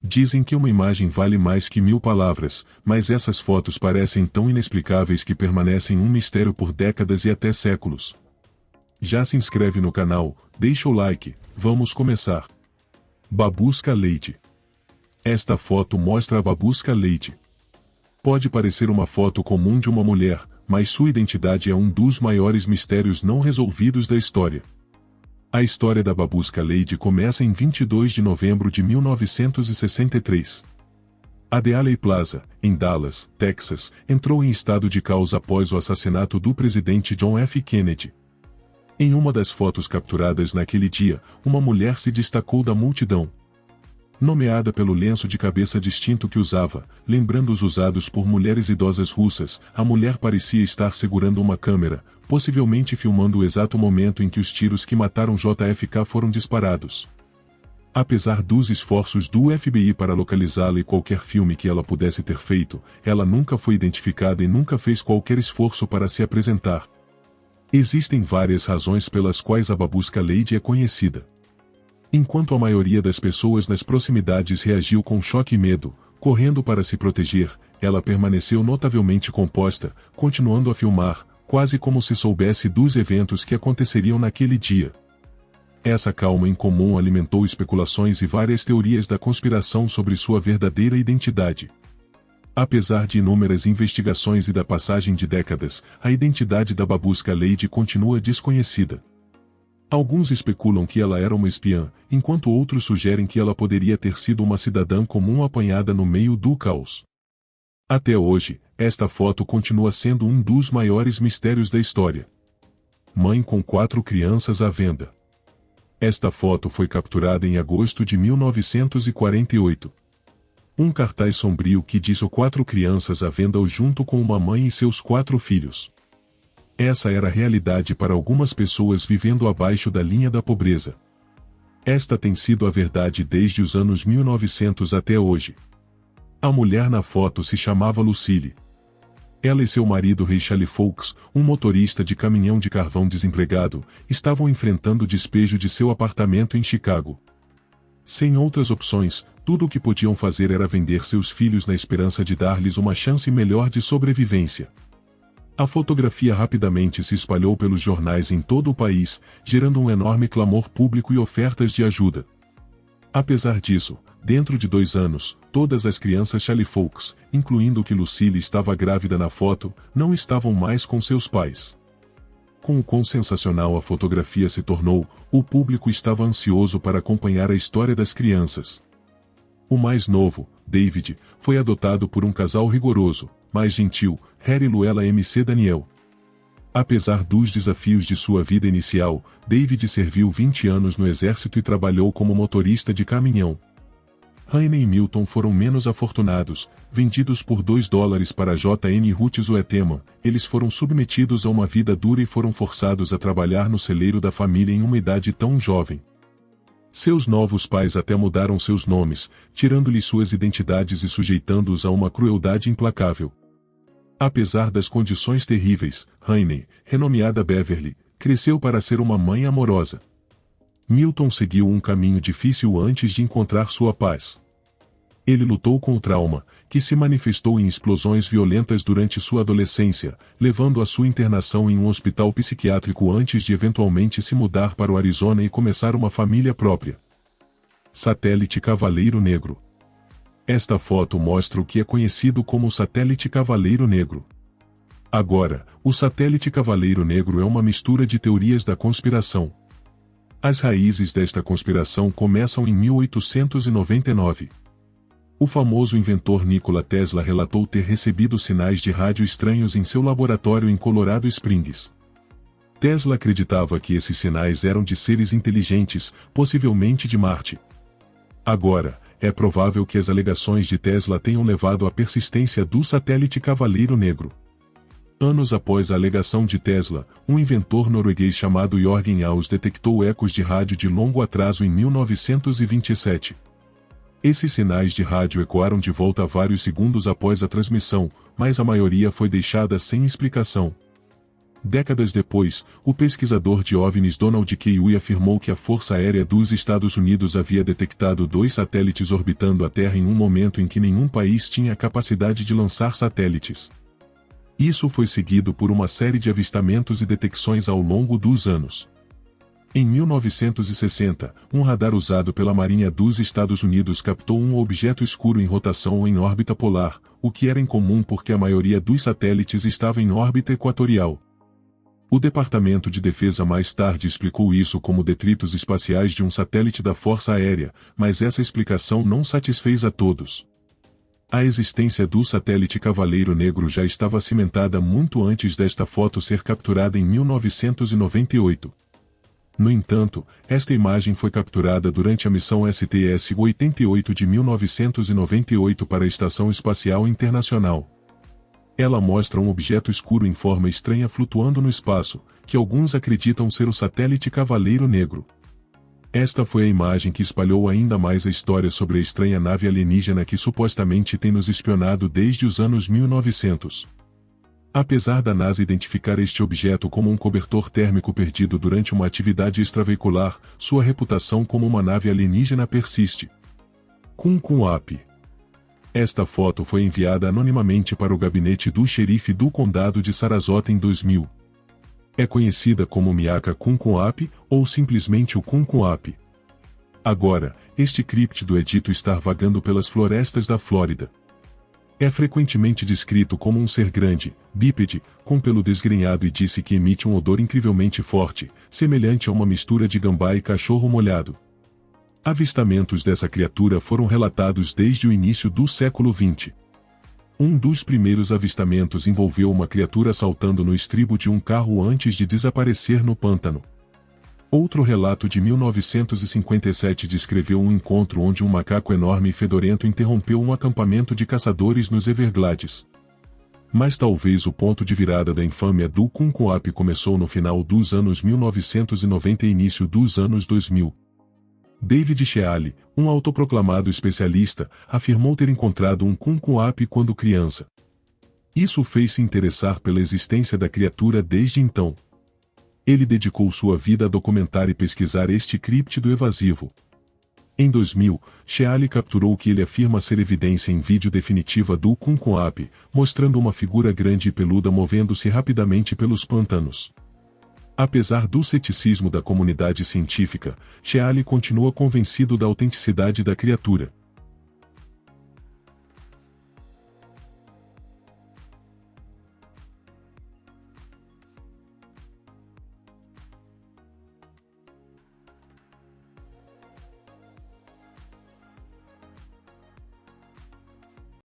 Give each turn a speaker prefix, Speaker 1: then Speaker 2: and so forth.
Speaker 1: Dizem que uma imagem vale mais que 1000 palavras, mas essas fotos parecem tão inexplicáveis que permanecem um mistério por décadas e até séculos. Já se inscreve no canal, deixa o like, vamos começar. Babushka Lady. Esta foto mostra a Babushka Lady. Pode parecer uma foto comum de uma mulher, mas sua identidade é um dos maiores mistérios não resolvidos da história. A história da Babushka Lady começa em 22 de novembro de 1963. A Dealey Plaza, em Dallas, Texas, entrou em estado de caos após o assassinato do presidente John F. Kennedy. Em uma das fotos capturadas naquele dia, uma mulher se destacou da multidão. Nomeada pelo lenço de cabeça distinto que usava, lembrando os usados por mulheres idosas russas, a mulher parecia estar segurando uma câmera, possivelmente filmando o exato momento em que os tiros que mataram JFK foram disparados. Apesar dos esforços do FBI para localizá-la e qualquer filme que ela pudesse ter feito, ela nunca foi identificada e nunca fez qualquer esforço para se apresentar. Existem várias razões pelas quais a Babushka Lady é conhecida. Enquanto a maioria das pessoas nas proximidades reagiu com choque e medo, correndo para se proteger, ela permaneceu notavelmente composta, continuando a filmar, quase como se soubesse dos eventos que aconteceriam naquele dia. Essa calma incomum alimentou especulações e várias teorias da conspiração sobre sua verdadeira identidade. Apesar de inúmeras investigações e da passagem de décadas, a identidade da Babushka Lady continua desconhecida. Alguns especulam que ela era uma espiã, enquanto outros sugerem que ela poderia ter sido uma cidadã comum apanhada no meio do caos. Até hoje, esta foto continua sendo um dos maiores mistérios da história. Mãe com 4 crianças à venda. Esta foto foi capturada em agosto de 1948. Um cartaz sombrio que diz 4 crianças à venda junto com uma mãe e seus 4 filhos. Essa era a realidade para algumas pessoas vivendo abaixo da linha da pobreza. Esta tem sido a verdade desde os anos 1900 até hoje. A mulher na foto se chamava Lucille. Ela e seu marido Ray Charlie Foulkes, um motorista de caminhão de carvão desempregado, estavam enfrentando o despejo de seu apartamento em Chicago. Sem outras opções, tudo o que podiam fazer era vender seus filhos na esperança de dar-lhes uma chance melhor de sobrevivência. A fotografia rapidamente se espalhou pelos jornais em todo o país, gerando um enorme clamor público e ofertas de ajuda. Apesar disso, dentro de 2 anos, todas as crianças Charlie Foulkes, incluindo que Lucille estava grávida na foto, não estavam mais com seus pais. Com o quão sensacional a fotografia se tornou, o público estava ansioso para acompanhar a história das crianças. O mais novo, David, foi adotado por um casal rigoroso, mais gentil, Harry e Luella MC Daniel. Apesar dos desafios de sua vida inicial, David serviu 20 anos no exército e trabalhou como motorista de caminhão. Rainey e Milton foram menos afortunados, vendidos por $2 para J.N. Ruth Zoeteman, eles foram submetidos a uma vida dura e foram forçados a trabalhar no celeiro da família em uma idade tão jovem. Seus novos pais até mudaram seus nomes, tirando-lhes suas identidades e sujeitando-os a uma crueldade implacável. Apesar das condições terríveis, Rainey, renomeada Beverly, cresceu para ser uma mãe amorosa. Milton seguiu um caminho difícil antes de encontrar sua paz. Ele lutou com o trauma, que se manifestou em explosões violentas durante sua adolescência, levando a sua internação em um hospital psiquiátrico antes de eventualmente se mudar para o Arizona e começar uma família própria. Satélite Cavaleiro Negro. Esta foto mostra o que é conhecido como o Satélite Cavaleiro Negro. Agora, o Satélite Cavaleiro Negro é uma mistura de teorias da conspiração. As raízes desta conspiração começam em 1899. O famoso inventor Nikola Tesla relatou ter recebido sinais de rádio estranhos em seu laboratório em Colorado Springs. Tesla acreditava que esses sinais eram de seres inteligentes, possivelmente de Marte. Agora, é provável que as alegações de Tesla tenham levado à persistência do Satélite Cavaleiro Negro. Anos após a alegação de Tesla, um inventor norueguês chamado Jørgen Haus detectou ecos de rádio de longo atraso em 1927. Esses sinais de rádio ecoaram de volta vários segundos após a transmissão, mas a maioria foi deixada sem explicação. Décadas depois, o pesquisador de OVNIs Donald K. Ui afirmou que a Força Aérea dos Estados Unidos havia detectado 2 satélites orbitando a Terra em um momento em que nenhum país tinha a capacidade de lançar satélites. Isso foi seguido por uma série de avistamentos e detecções ao longo dos anos. Em 1960, um radar usado pela Marinha dos Estados Unidos captou um objeto escuro em rotação ou em órbita polar, o que era incomum porque a maioria dos satélites estava em órbita equatorial. O Departamento de Defesa mais tarde explicou isso como detritos espaciais de um satélite da Força Aérea, mas essa explicação não satisfez a todos. A existência do satélite Cavaleiro Negro já estava cimentada muito antes desta foto ser capturada em 1998. No entanto, esta imagem foi capturada durante a missão STS-88 de 1998 para a Estação Espacial Internacional. Ela mostra um objeto escuro em forma estranha flutuando no espaço, que alguns acreditam ser o satélite Cavaleiro Negro. Esta foi a imagem que espalhou ainda mais a história sobre a estranha nave alienígena que supostamente tem nos espionado desde os anos 1900. Apesar da NASA identificar este objeto como um cobertor térmico perdido durante uma atividade extraveicular, sua reputação como uma nave alienígena persiste. Kunkunap. Esta foto foi enviada anonimamente para o gabinete do xerife do condado de Sarasota em 2000. É conhecida como Miaka Kunkunap, ou simplesmente o Kunkunap. Agora, este críptido é dito estar vagando pelas florestas da Flórida. É frequentemente descrito como um ser grande, bípede, com pelo desgrenhado e disse que emite um odor incrivelmente forte, semelhante a uma mistura de gambá e cachorro molhado. Avistamentos dessa criatura foram relatados desde o início do século XX. Um dos primeiros avistamentos envolveu uma criatura saltando no estribo de um carro antes de desaparecer no pântano. Outro relato de 1957 descreveu um encontro onde um macaco enorme e fedorento interrompeu um acampamento de caçadores nos Everglades. Mas talvez o ponto de virada da infâmia do Kunkunap começou no final dos anos 1990 e início dos anos 2000. David Shealy, um autoproclamado especialista, afirmou ter encontrado um Kunkunap quando criança. Isso o fez se interessar pela existência da criatura desde então. Ele dedicou sua vida a documentar e pesquisar este críptido evasivo. Em 2000, Shealy capturou o que ele afirma ser evidência em vídeo definitiva do Kunkunap, mostrando uma figura grande e peluda movendo-se rapidamente pelos pântanos. Apesar do ceticismo da comunidade científica, Shealy continua convencido da autenticidade da criatura.